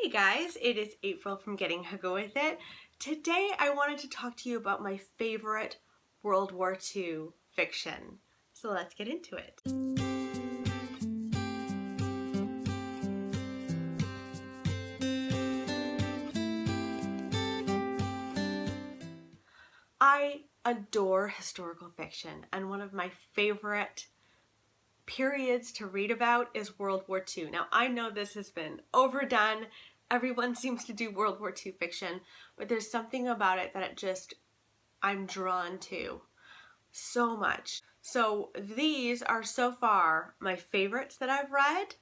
Hey guys, it is April from Getting Huggo With It. Today I wanted to talk to you about my favorite World War II fiction. So let's get into it. I adore historical fiction, and one of my favorite periods to read about is World War II. Now, I know this has been overdone. Everyone seems to do World War II fiction, but there's something about it that I'm drawn to so much. So these are so far my favorites that I've read.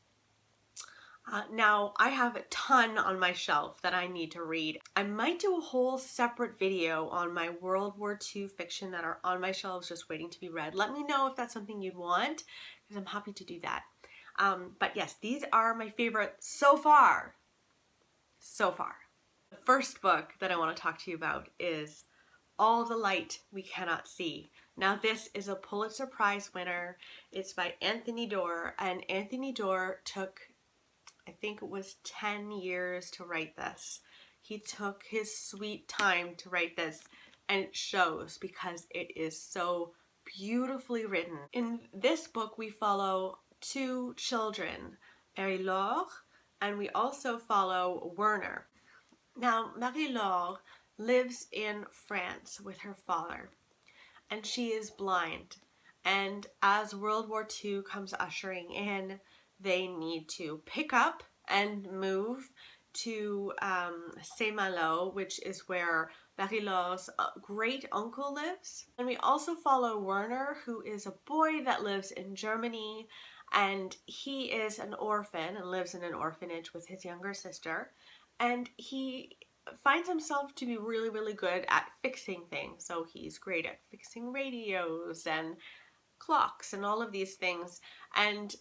Now I have a ton on my shelf that I need to read. I might do a whole separate video on my World War II fiction that are on my shelves just waiting to be read. Let me know if that's something you'd want, because I'm happy to do that. But yes, these are my favorite so far. So far. The first book that I want to talk to you about is All the Light We Cannot See. Now this is a Pulitzer Prize winner. It's by Anthony Doerr, and Anthony Doerr took, I think it was 10 years to write this. He took his sweet time to write this, and it shows because it is so beautifully written. In this book we follow two children, Marie-Laure, and we also follow Werner. Now Marie-Laure lives in France with her father, and she is blind. And as World War II comes ushering in, they need to pick up and move to Saint-Malo, which is where Marie-Laure's great uncle lives. And we also follow Werner, who is a boy that lives in Germany, and he is an orphan and lives in an orphanage with his younger sister. And he finds himself to be really, really good at fixing things. So he's great at fixing radios and clocks and all of these things. And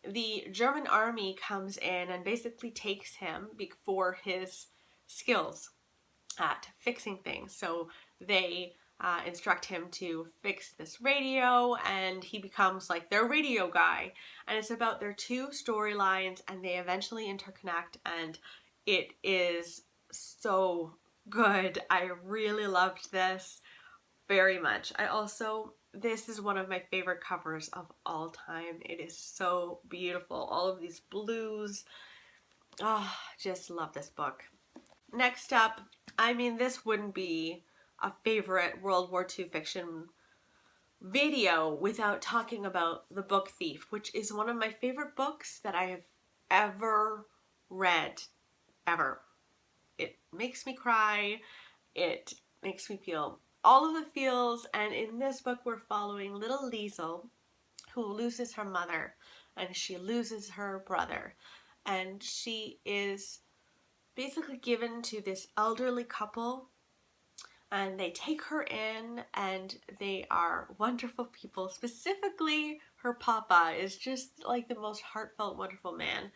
the German army comes in and basically takes him for his skills at fixing things. So they instruct him to fix this radio, and he becomes like their radio guy. And it's about their two storylines, and they eventually interconnect, and it is so good. I really loved this very much. This is one of my favorite covers of all time. It is so beautiful. All of these blues. Oh, just love this book. Next up, this wouldn't be a favorite World War II fiction video without talking about The Book Thief, which is one of my favorite books that I have ever read. Ever. It makes me cry. It makes me feel all of the feels, and in this book we're following little Liesel, who loses her mother and she loses her brother, and she is basically given to this elderly couple, and they take her in, and they are wonderful people. Specifically, her papa is just like the most heartfelt, wonderful man.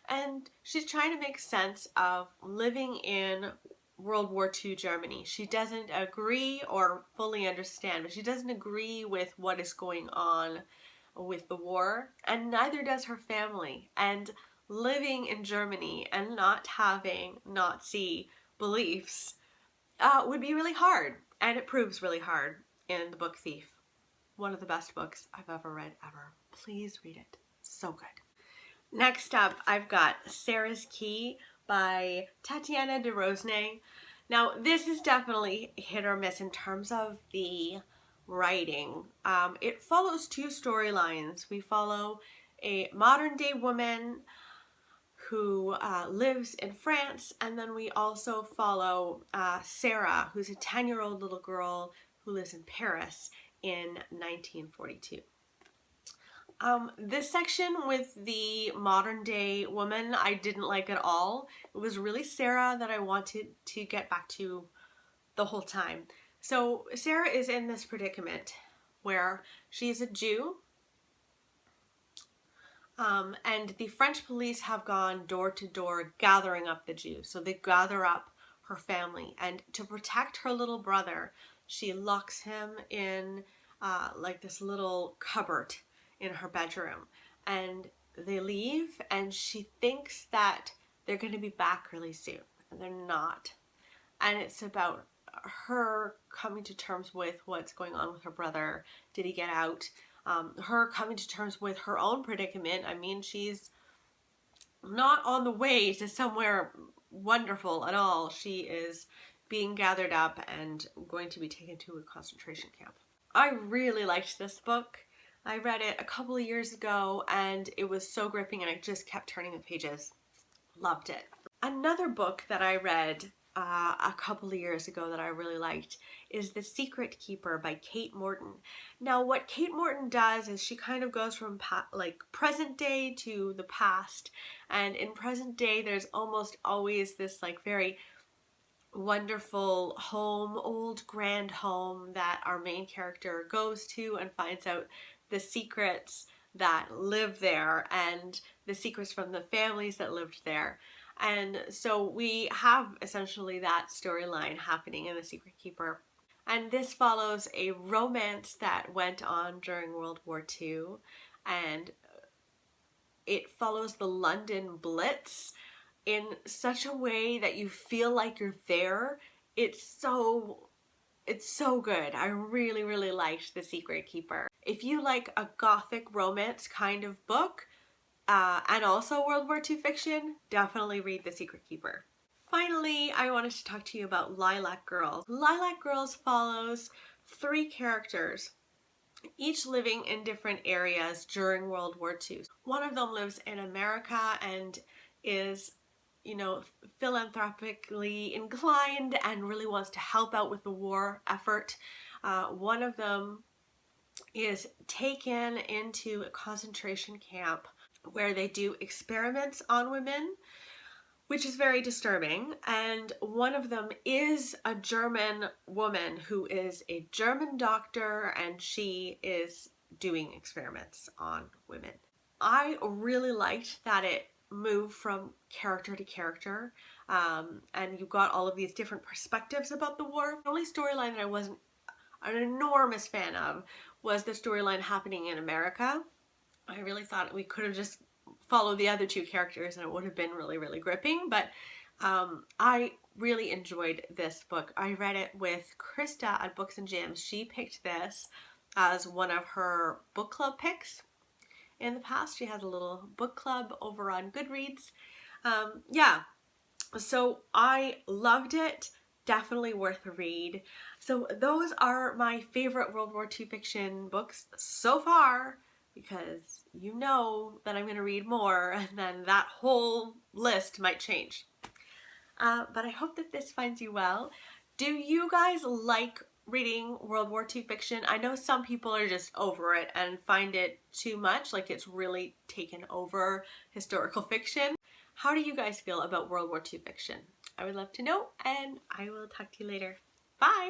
And she's trying to make sense of living in World War II Germany. She doesn't agree or fully understand, but she doesn't agree with what is going on with the war, and neither does her family. And living in Germany and not having Nazi beliefs would be really hard, and it proves really hard in The Book Thief. One of the best books I've ever read, ever. Please read it. So good. Next up, I've got Sarah's Key by Tatiana de Rosnay. Now, this is definitely hit or miss in terms of the writing. It follows two storylines. We follow a modern day woman who lives in France, and then we also follow Sarah, who's a 10-year-old little girl who lives in Paris in 1942. This section with the modern day woman I didn't like at all. It was really Sarah that I wanted to get back to the whole time. So Sarah is in this predicament where she's a Jew, and the French police have gone door to door gathering up the Jews. So they gather up her family, and to protect her little brother, she locks him in like this little cupboard in her bedroom, and they leave, and she thinks that they're going to be back really soon, and they're not. And it's about her coming to terms with what's going on with her brother. Did he get out? Her coming to terms with her own predicament. I mean, she's not on the way to somewhere wonderful at all. She is being gathered up and going to be taken to a concentration camp. I really liked this book. I read it a couple of years ago and it was so gripping and I just kept turning the pages. Loved it. Another book that I read a couple of years ago that I really liked is The Secret Keeper by Kate Morton. Now what Kate Morton does is she kind of goes from present day to the past, and in present day there's almost always this like very wonderful home, old grand home that our main character goes to and finds out the secrets that live there and the secrets from the families that lived there. And so we have essentially that storyline happening in The Secret Keeper. And this follows a romance that went on during World War II, and it follows the London Blitz in such a way that you feel like you're there. It's so good. I really, really liked The Secret Keeper. If you like a gothic romance kind of book, and also World War II fiction, definitely read The Secret Keeper. Finally, I wanted to talk to you about Lilac Girls. Lilac Girls follows 3 characters, each living in different areas during World War II. One of them lives in America and is, you know, philanthropically inclined and really wants to help out with the war effort. One of them is taken into a concentration camp where they do experiments on women, which is very disturbing. And one of them is a German woman who is a German doctor, and she is doing experiments on women. I really liked that it moved from character to character, and you got all of these different perspectives about the war. The only storyline that I wasn't an enormous fan of was the storyline happening in America. I really thought we could have just followed the other 2 characters and it would have been really, really gripping, but I really enjoyed this book. I read it with Krista at Books and Gems. She picked this as one of her book club picks in the past. She has a little book club over on Goodreads. Yeah, so I loved it. Definitely worth a read. So those are my favorite World War II fiction books so far, because you know that I'm going to read more and then that whole list might change. But I hope that this finds you well. Do you guys like reading World War II fiction? I know some people are just over it and find it too much, like it's really taken over historical fiction. How do you guys feel about World War II fiction? I would love to know, and I will talk to you later. Bye!